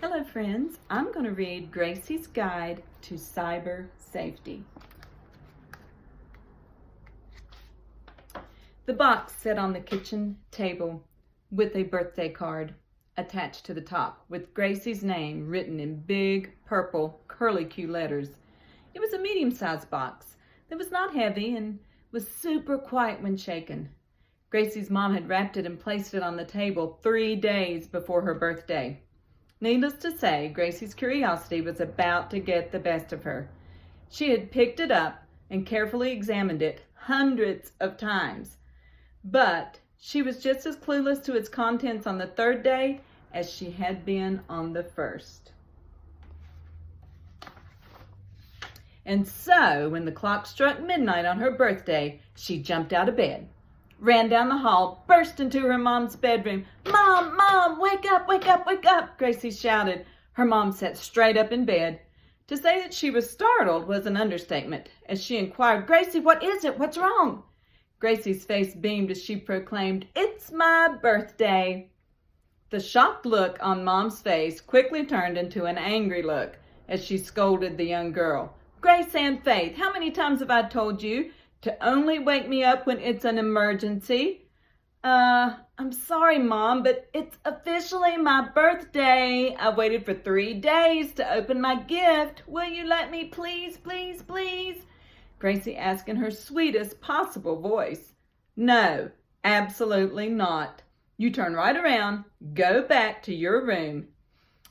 Hello friends, I'm going to read Gracie's Guide to Cyber Safety. The box sat on the kitchen table with a birthday card attached to the top with Gracie's name written in big purple curly-Q letters. It was a medium-sized box that was not heavy and was super quiet when shaken. Gracie's mom had wrapped it and placed it on the table 3 days before her birthday. Needless to say, Gracie's curiosity was about to get the best of her. She had picked it up and carefully examined it hundreds of times, but she was just as clueless to its contents on the third day as she had been on the first. And so, when the clock struck midnight on her birthday, she jumped out of bed, ran down the hall, burst into her mom's bedroom. Mom, wake up, wake up, wake up, Gracie shouted. Her mom sat straight up in bed. To say that she was startled was an understatement, as she inquired, Gracie, what is it? What's wrong? Gracie's face beamed as she proclaimed, it's my birthday. The shocked look on Mom's face quickly turned into an angry look as she scolded the young girl. Grace and Faith, how many times have I told you to only wake me up when it's an emergency? I'm sorry, Mom, but it's officially my birthday. I waited for 3 days to open my gift. Will you let me, please, please, please? Gracie asked in her sweetest possible voice. No, absolutely not. You turn right around, go back to your room,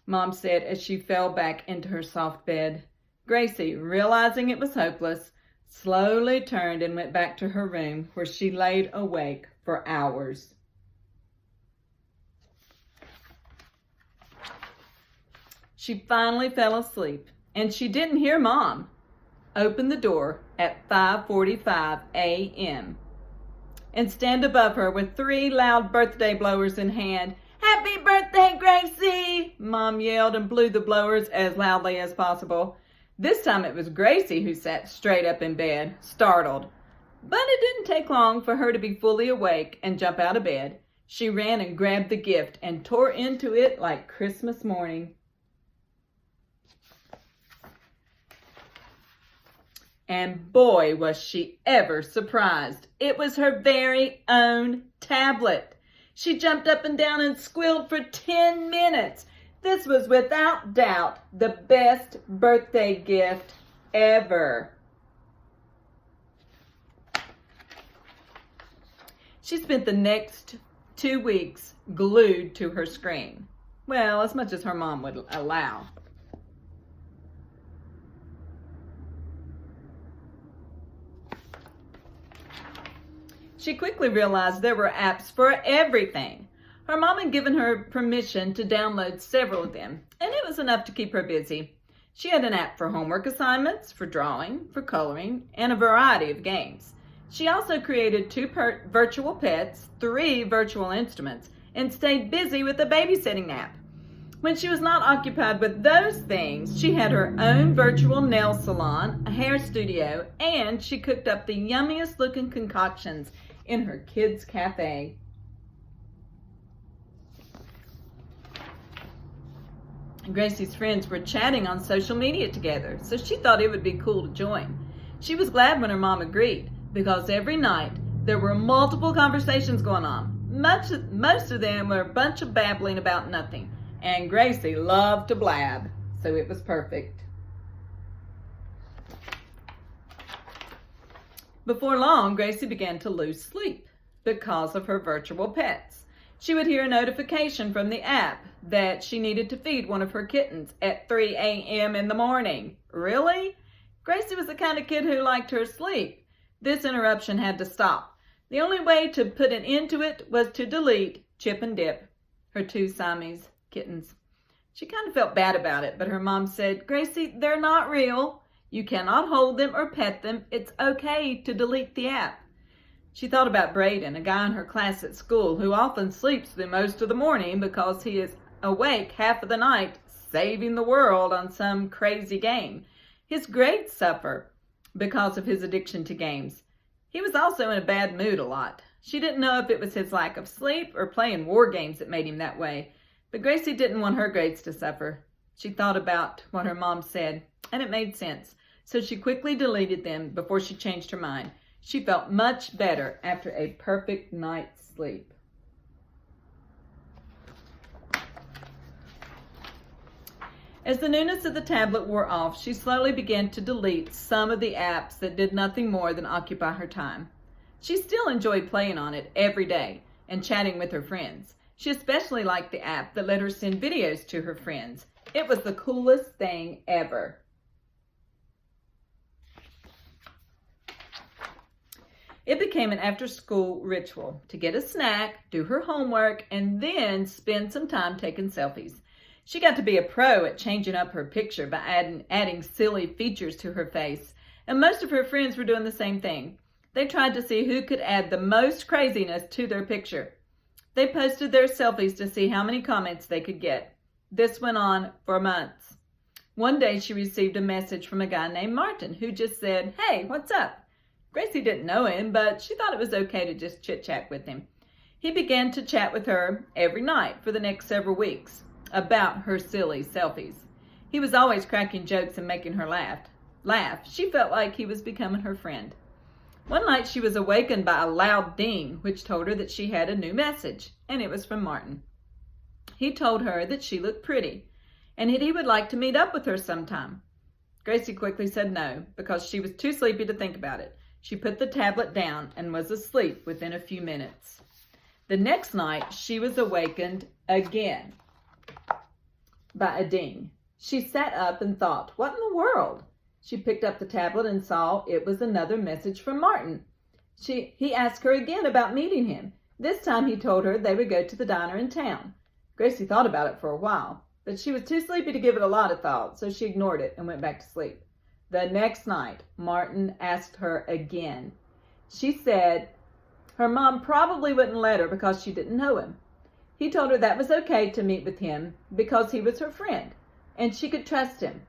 Mom said as she fell back into her soft bed. Gracie, realizing it was hopeless, slowly turned and went back to her room, where she laid awake for hours. She finally fell asleep, and she didn't hear Mom open the door at 5:45 a.m. and stand above her with 3 loud birthday blowers in hand. Happy birthday, Gracie! Mom yelled and blew the blowers as loudly as possible. This time it was Gracie who sat straight up in bed, startled. But it didn't take long for her to be fully awake and jump out of bed. She ran and grabbed the gift and tore into it like Christmas morning. And boy, was she ever surprised. It was her very own tablet. She jumped up and down and squealed for 10 minutes. This was without doubt the best birthday gift ever. She spent the next 2 weeks glued to her screen. Well, as much as her mom would allow. She quickly realized there were apps for everything. Her mom had given her permission to download several of them, and it was enough to keep her busy. She had an app for homework assignments, for drawing, for coloring, and a variety of games. She also created 2 virtual pets, 3 virtual instruments, and stayed busy with a babysitting app. When she was not occupied with those things, she had her own virtual nail salon, a hair studio, and she cooked up the yummiest looking concoctions in her kids' cafe. Gracie's friends were chatting on social media together, so she thought it would be cool to join. She was glad when her mom agreed, because every night there were multiple conversations going on. Most of them were a bunch of babbling about nothing, and Gracie loved to blab, so it was perfect. Before long, Gracie began to lose sleep because of her virtual pets. She would hear a notification from the app that she needed to feed one of her kittens at 3 a.m. in the morning. Really? Gracie was the kind of kid who liked her sleep. This interruption had to stop. The only way to put an end to it was to delete Chip and Dip, her 2 Siamese kittens. She kind of felt bad about it, but her mom said, Gracie, they're not real. You cannot hold them or pet them. It's okay to delete the app. She thought about Braden, a guy in her class at school who often sleeps through most of the morning because he is awake half of the night saving the world on some crazy game. His grades suffer because of his addiction to games. He was also in a bad mood a lot. She didn't know if it was his lack of sleep or playing war games that made him that way, But Gracie didn't want her grades to suffer. She thought about what her mom said, and it made sense. So she quickly deleted them before she changed her mind. She felt much better after a perfect night's sleep. As the newness of the tablet wore off, she slowly began to delete some of the apps that did nothing more than occupy her time. She still enjoyed playing on it every day and chatting with her friends. She especially liked the app that let her send videos to her friends. It was the coolest thing ever. It became an after-school ritual to get a snack, do her homework, and then spend some time taking selfies. She got to be a pro at changing up her picture by adding silly features to her face, and most of her friends were doing the same thing. They tried to see who could add the most craziness to their picture. They posted their selfies to see how many comments they could get. This went on for months. One day she received a message from a guy named Martin who just said, "Hey, what's up?" Gracie didn't know him, but she thought it was okay to just chit-chat with him. He began to chat with her every night for the next several weeks about her silly selfies. He was always cracking jokes and making her laugh. She felt like he was becoming her friend. One night she was awakened by a loud ding, which told her that she had a new message, and it was from Martin. He told her that she looked pretty, and that he would like to meet up with her sometime. Gracie quickly said no, because she was too sleepy to think about it. She put the tablet down and was asleep within a few minutes. The next night, she was awakened again by a ding. She sat up and thought, what in the world? She picked up the tablet and saw it was another message from Martin. He asked her again about meeting him. This time he told her they would go to the diner in town. Gracie thought about it for a while, but she was too sleepy to give it a lot of thought, so she ignored it and went back to sleep. The next night, Martin asked her again. She said her mom probably wouldn't let her because she didn't know him. He told her that was okay to meet with him because he was her friend and she could trust him.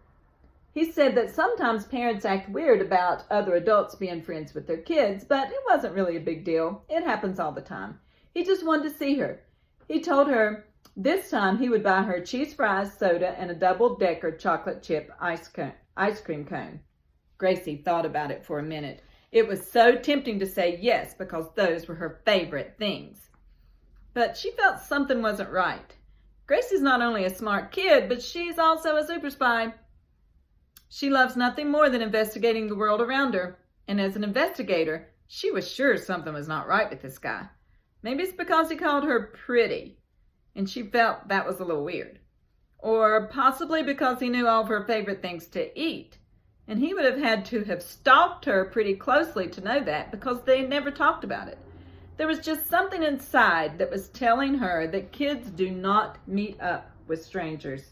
He said that sometimes parents act weird about other adults being friends with their kids, but it wasn't really a big deal. It happens all the time. He just wanted to see her. He told her this time he would buy her cheese fries, soda, and a double-decker chocolate chip ice cream cone. Gracie thought about it for a minute. It was so tempting to say yes because those were her favorite things. But she felt something wasn't right. Gracie's not only a smart kid, but she's also a super spy. She loves nothing more than investigating the world around her. And as an investigator, she was sure something was not right with this guy. Maybe it's because he called her pretty, and she felt that was a little weird. Or possibly because he knew all of her favorite things to eat. And he would have had to have stalked her pretty closely to know that because they never talked about it. There was just something inside that was telling her that kids do not meet up with strangers.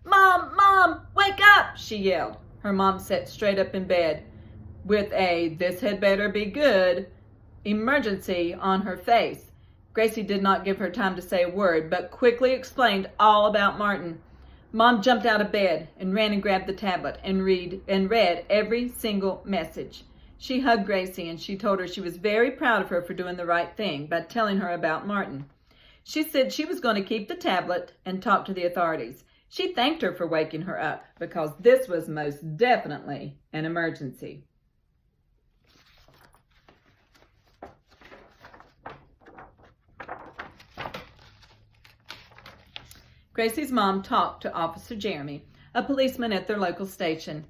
Mom, wake up, she yelled. Her mom sat straight up in bed with a "this had better be good" emergency on her face. Gracie did not give her time to say a word, but quickly explained all about Martin. Mom jumped out of bed and ran and grabbed the tablet and read every single message. She hugged Gracie and she told her she was very proud of her for doing the right thing by telling her about Martin. She said she was going to keep the tablet and talk to the authorities. She thanked her for waking her up because this was most definitely an emergency. Gracie's mom talked to Officer Jeremy, a policeman at their local station,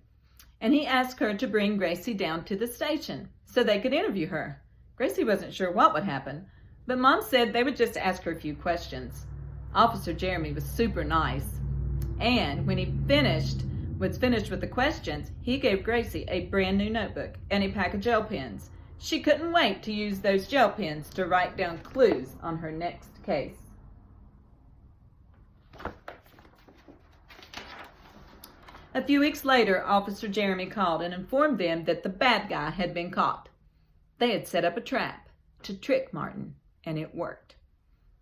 and he asked her to bring Gracie down to the station so they could interview her. Gracie wasn't sure what would happen, but Mom said they would just ask her a few questions. Officer Jeremy was super nice, and when he was finished with the questions, he gave Gracie a brand new notebook and a pack of gel pens. She couldn't wait to use those gel pens to write down clues on her next case. A few weeks later, Officer Jeremy called and informed them that the bad guy had been caught. They had set up a trap to trick Martin, and it worked.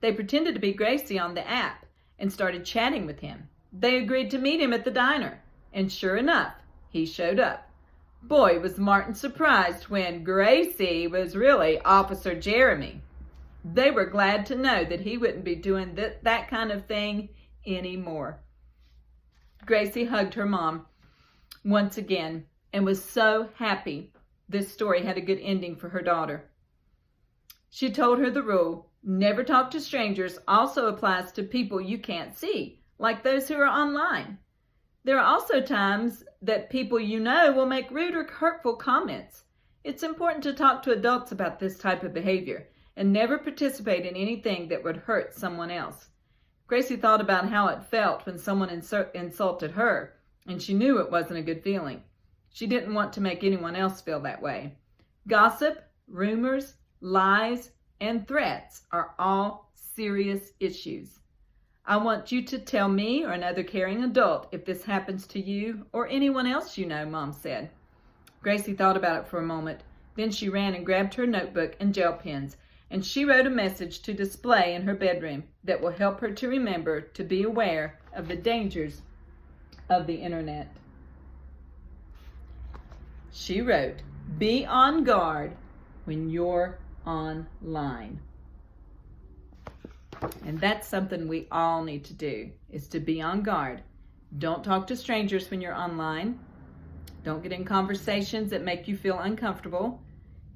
They pretended to be Gracie on the app and started chatting with him. They agreed to meet him at the diner, and sure enough, he showed up. Boy, was Martin surprised when Gracie was really Officer Jeremy. They were glad to know that he wouldn't be doing that kind of thing anymore. Gracie hugged her mom once again and was so happy this story had a good ending for her daughter. She told her the rule, never talk to strangers, also applies to people you can't see, like those who are online. There are also times that people you know will make rude or hurtful comments. It's important to talk to adults about this type of behavior and never participate in anything that would hurt someone else. Gracie thought about how it felt when someone insulted her, and she knew it wasn't a good feeling. She didn't want to make anyone else feel that way. Gossip, rumors, lies, and threats are all serious issues. I want you to tell me or another caring adult if this happens to you or anyone else you know, Mom said. Gracie thought about it for a moment. Then she ran and grabbed her notebook and gel pens, and she wrote a message to display in her bedroom that will help her to remember to be aware of the dangers of the internet. She wrote, "Be on guard when you're online." And that's something we all need to do, is to be on guard. Don't talk to strangers when you're online. Don't get in conversations that make you feel uncomfortable.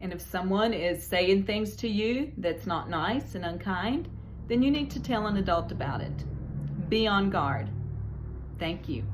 And if someone is saying things to you that's not nice and unkind, then you need to tell an adult about it. Be on guard. Thank you.